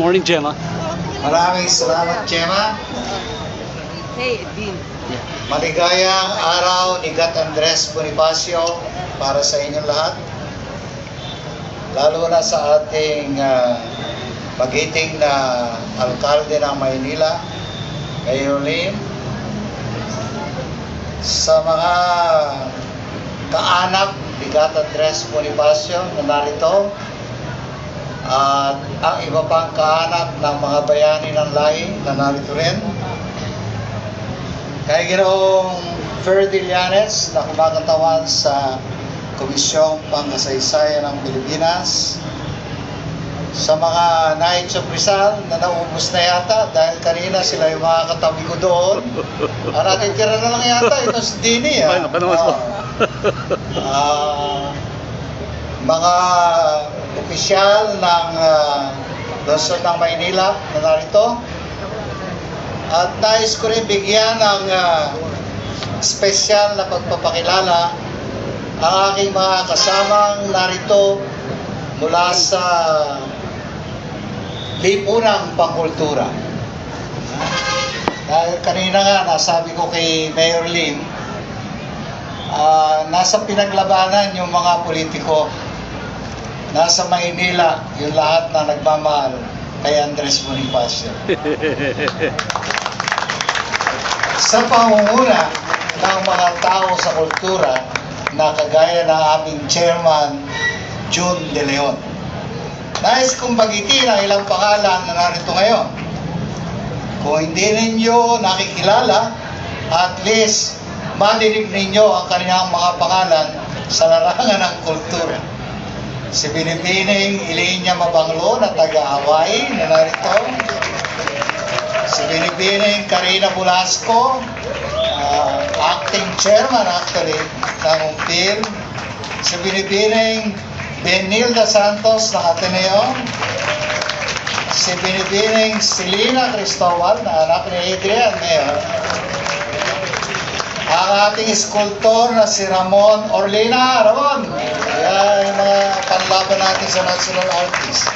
morning, Gemma. Maraming salamat, Gemma. Hey, Dean. Maligayang araw ni Gat Andres Bonifacio para sa inyong lahat. Lalo na sa ating magiting na alkalde ng Maynila, Mayor Lim. Sa mga kaanak ni Gat Andres Bonifacio na narito, at ang iba pang kaanak ng mga bayani ng lahi na narito rin. Kay Ginoong Ferdillanes na kumakatawan sa Komisyong Pangkasaysayan ng Pilipinas. Sa mga Knights of Rizal na naubos na yata dahil kanina sila yung mga katabi ko doon. Natitira na lang yata ito si Dini. Ay, napanawas mo. Mga opisyal ng Lungsod ng Maynila na narito. At nais ko rin bigyan ng espesyal na pagpapakilala ang aking mga kasamang narito mula sa Lipunang Pangkultura. Dahil kanina nga nasabi ko kay Mayor Lim, nasa pinaglabanan yung mga politiko. Nasa Maynila, yung lahat na nagmamahal kay Andres Bonifacio. Sa pangunguna ng mga tao sa kultura na kagaya ng aming chairman, June De Leon. Nais kong bagitin ang ilang pangalan na narito ngayon. Kung hindi ninyo nakikilala, at least madinig ninyo ang kanilang mga pangalan sa larangan ng kultura. Si Binibining Ilinya Mabanglo na taga-Hawaii na narito. Si Binibining Karina Bulasco, acting chairman actually ng UMPIL. Si Binibining Benilda Santos ng Ateneo. Si Binibining Selina Cristobal na anak ni Adrian Mayor. Ang ating eskultor na si Ramon Orlina. Ramon! Yan yung mga panlaban natin sa National Artist.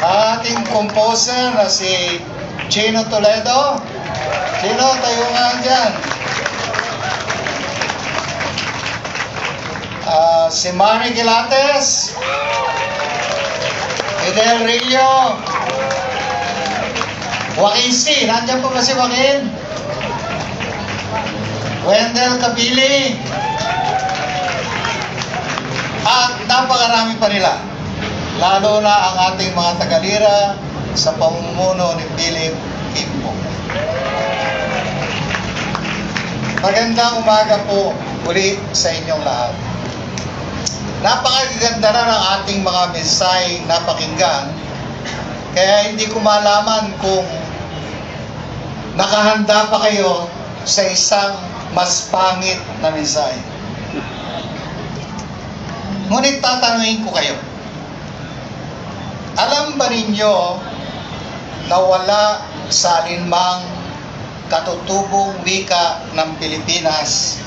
Ang ating composer na si Chino Toledo. Chino, tayo nga dyan. Si Manny Gilates. Fidel Rillo. Joaquin C. Nandiyan po ba si Joaquin? Wendell Kabili. At napakarami pa nila. Lalo na ang ating mga tagalira sa pamumuno ni Philip Kimpo. Magandang umaga po uli sa inyong lahat. Napakaganda na ng ating mga mensahe na pakinggan. Kaya hindi ko malaman kung nakahanda pa kayo sa isang mas pangit na mensahe. Ngunit tatanungin ko kayo. Alam ba ninyo na wala sa alinmang katutubong wika ng Pilipinas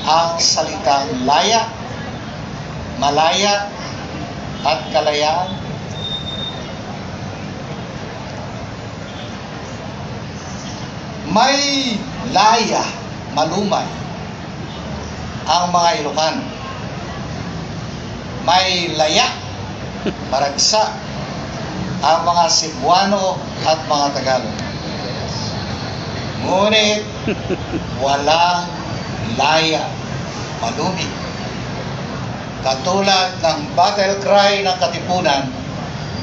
ang salitang laya, malaya, at kalayaan? May laya, malumay ang mga Ilocano. May laya, maragsa ang mga Cebuano at mga Tagalog. Ngunit walang laya, malumi. Katulad ng battle cry ng Katipunan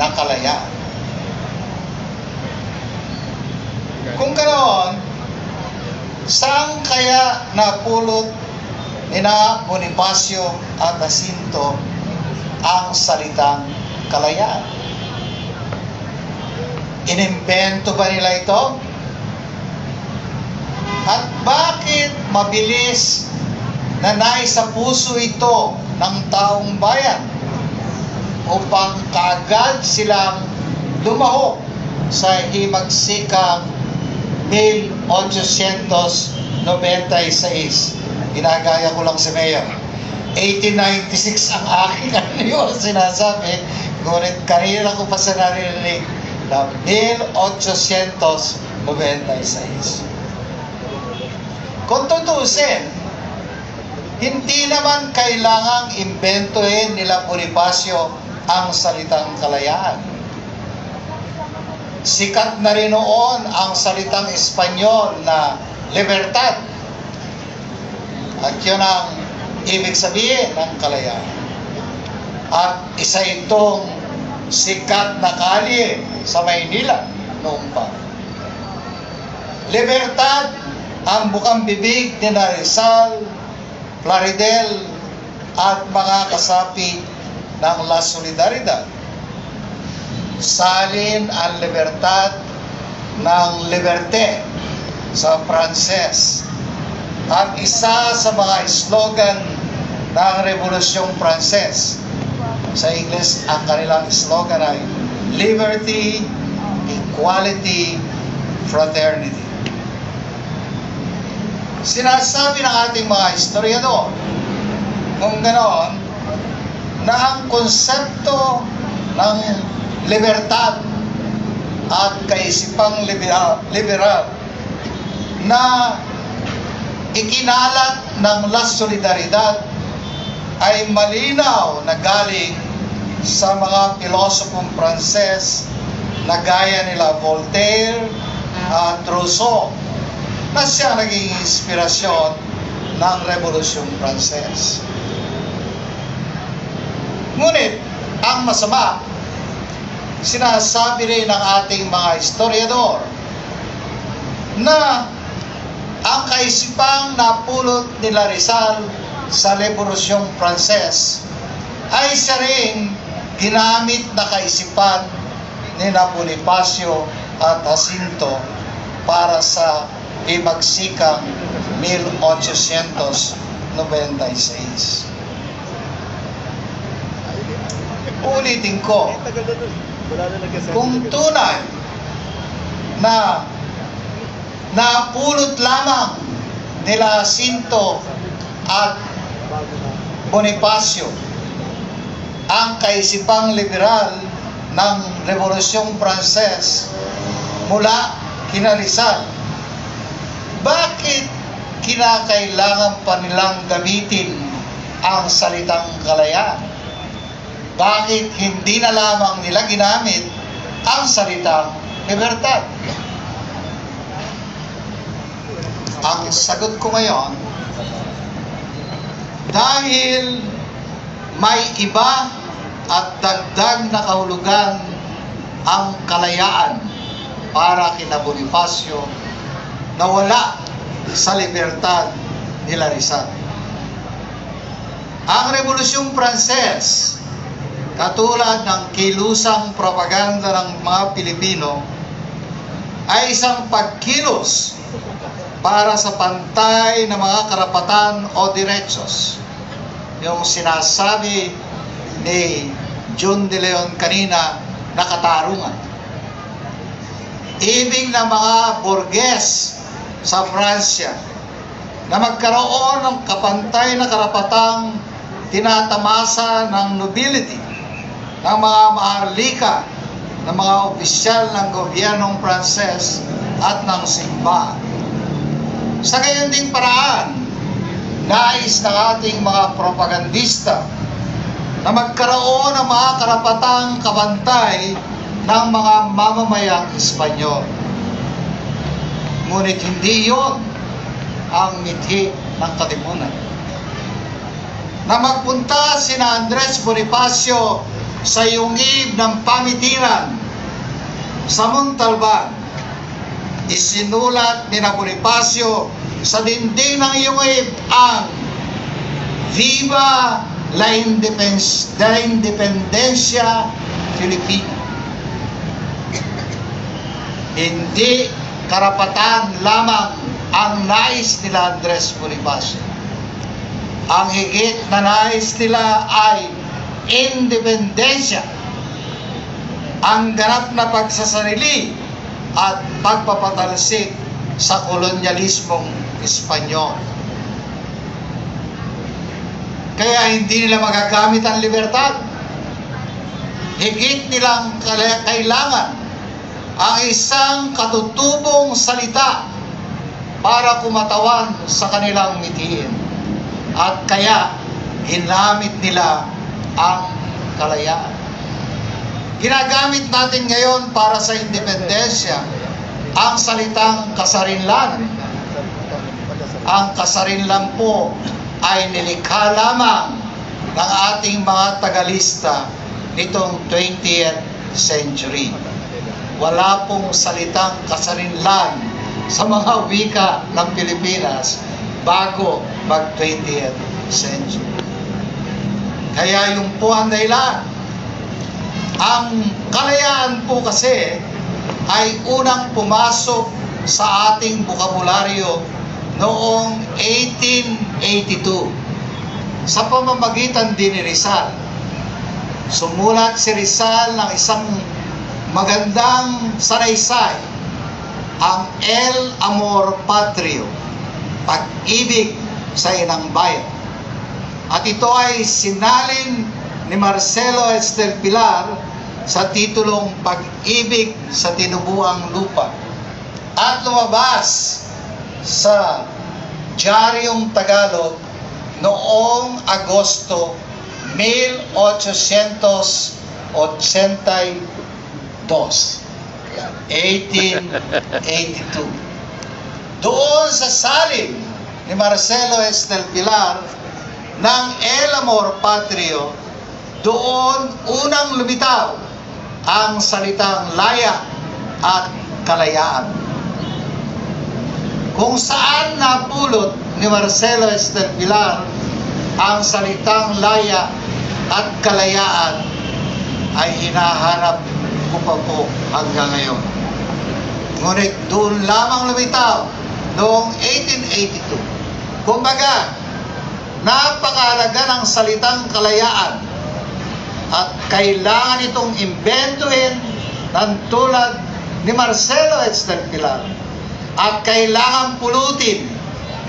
na kalayaan. Kung ganoon, saan kaya napulot ni na Bonifacio at Jacinto ang salitang kalayaan? Inimbento ba nila ito? At bakit mabilis na naisa puso ito ng taong bayan upang kaagad silang lumahok sa himagsikang 1896? Ginagaya ko lang si Mayor. 1896 ang aking sinasabi. Ngunit kanina ko pa sa narinig ng 1896. Kung tutusin, hindi naman kailangang imbentohin nila Bonifacio ang salitang kalayaan. Sikat na rin noon ang salitang Espanyol na libertad. At yun ang ibig sabihin ng kalayaan. At isa itong sikat na kalye sa Maynila noong pa. Libertad ang bukang bibig ni Rizal, Plaridel at mga kasapi ng La Solidaridad. Salin ang libertad ng Liberté sa Pranses. At isa sa mga slogan ng Revolusyong Pranses. Sa Ingles, ang kanilang slogan ay Liberty, Equality, Fraternity. Sinasabi ng ating mga historiador kung ganoon na ang konsepto ng libertad at kaisipang liberal na ikinalat ng La Solidaridad ay malinaw na galing sa mga pilosopong Pranses na gaya nila Voltaire at Rousseau na siya naging inspirasyon ng Revolusyong Pranses. Ngunit, ang masama, sinasabi rin ng ating mga historiador na ang kaisipang napulot nila Rizal sa Revolusyong Pranses ay siya rin ginamit na kaisipan ni Bonifacio at Jacinto para sa imagsikang 1896. Ulitin ko, kung tunay na napulot lamang nila Jacinto at Bonifacio ang kaisipang liberal ng Revolusyong Pranses mula kina Rizal, bakit kinakailangan pa nilang gamitin ang salitang kalayaan? Bakit hindi na lamang nila ginamit ang salitang libertad? Ang sagot ko ngayon, dahil may iba at dagdag na kahulugan ang kalayaan para kina Bonifacio na wala sa libertad nila Rizal. Ang Revolusyong Pranses, katulad ng kilusang propaganda ng mga Pilipino, ay isang pagkilos para sa pantay na mga karapatan o derechos. Yung sinasabi ni John de Leon kanina na katarungan. Ibig na mga Borges sa Pransya na magkaroon ng kapantay na karapatang tinatamasa ng nobility, ng mga maharlika, ng mga opisyal ng gobyernong Pranses at ng simbahan. Sa gayon ding paraan, nais ng ating mga propagandista na magkaroon ng mga karapatang kabantay ng mga mamamayang Espanyol. Ngunit hindi yon ang mithi ng katipunan. Na magpunta sina Andres Bonifacio sa yungib ng pamitiran sa Montalban, isinulat ni Bonifacio sa dingding ng yungib ang Viva la Independencia Filipina. Hindi karapatan lamang ang nais nila Andres Bonifacio. Ang higit na nais nila ay independensya, ang ganap na pagsasarili at pagpapatalsik sa kolonyalismong Espanyol. Kaya hindi nila magagamit ang libertad. Higit nilang kailangan ang isang katutubong salita para kumatawan sa kanilang mithiin. At kaya, ginamit nila ang kalayaan. Ginagamit natin ngayon para sa independensya ang salitang kasarinlan. Ang kasarinlan po ay nilikha lamang ng ating mga tagalista nitong 20th century. Wala pong salitang kasarinlan sa mga wika ng Pilipinas bago mag 20th century. Kaya yung po ang dahilan. Ang kalayaan po kasi ay unang pumasok sa ating bokabularyo noong 1882 sa pamamagitan din ni Rizal. Sumulat si Rizal ng isang magandang sanaysay, ang El Amor Patrio, pag-ibig sa inang bayan. At ito ay sinalin ni Marcelo Estelpilar sa titulong Pag-ibig sa Tinubuang Lupa at lumabas sa Diaryong Tagalog noong Agosto 1882. 1882. Doon sa salin ni Marcelo Estelpilar ng El Amor Patrio, doon unang lumitaw ang salitang laya at kalayaan. Kung saan napulot ni Marcelo Estelpilar ang salitang laya at kalayaan ay hinahanap ko pa po hanggang ngayon. Ngunit doon lamang lumitaw noong 1882. Kumbaga, napakahalaga ng salitang kalayaan at kailangan itong imbentuhin ng tulad ni Marcelo Estelpilar at kailangan pulutin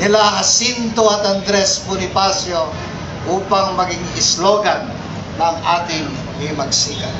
nila Jacinto at Andres Bonifacio upang maging slogan ng ating himagsikan.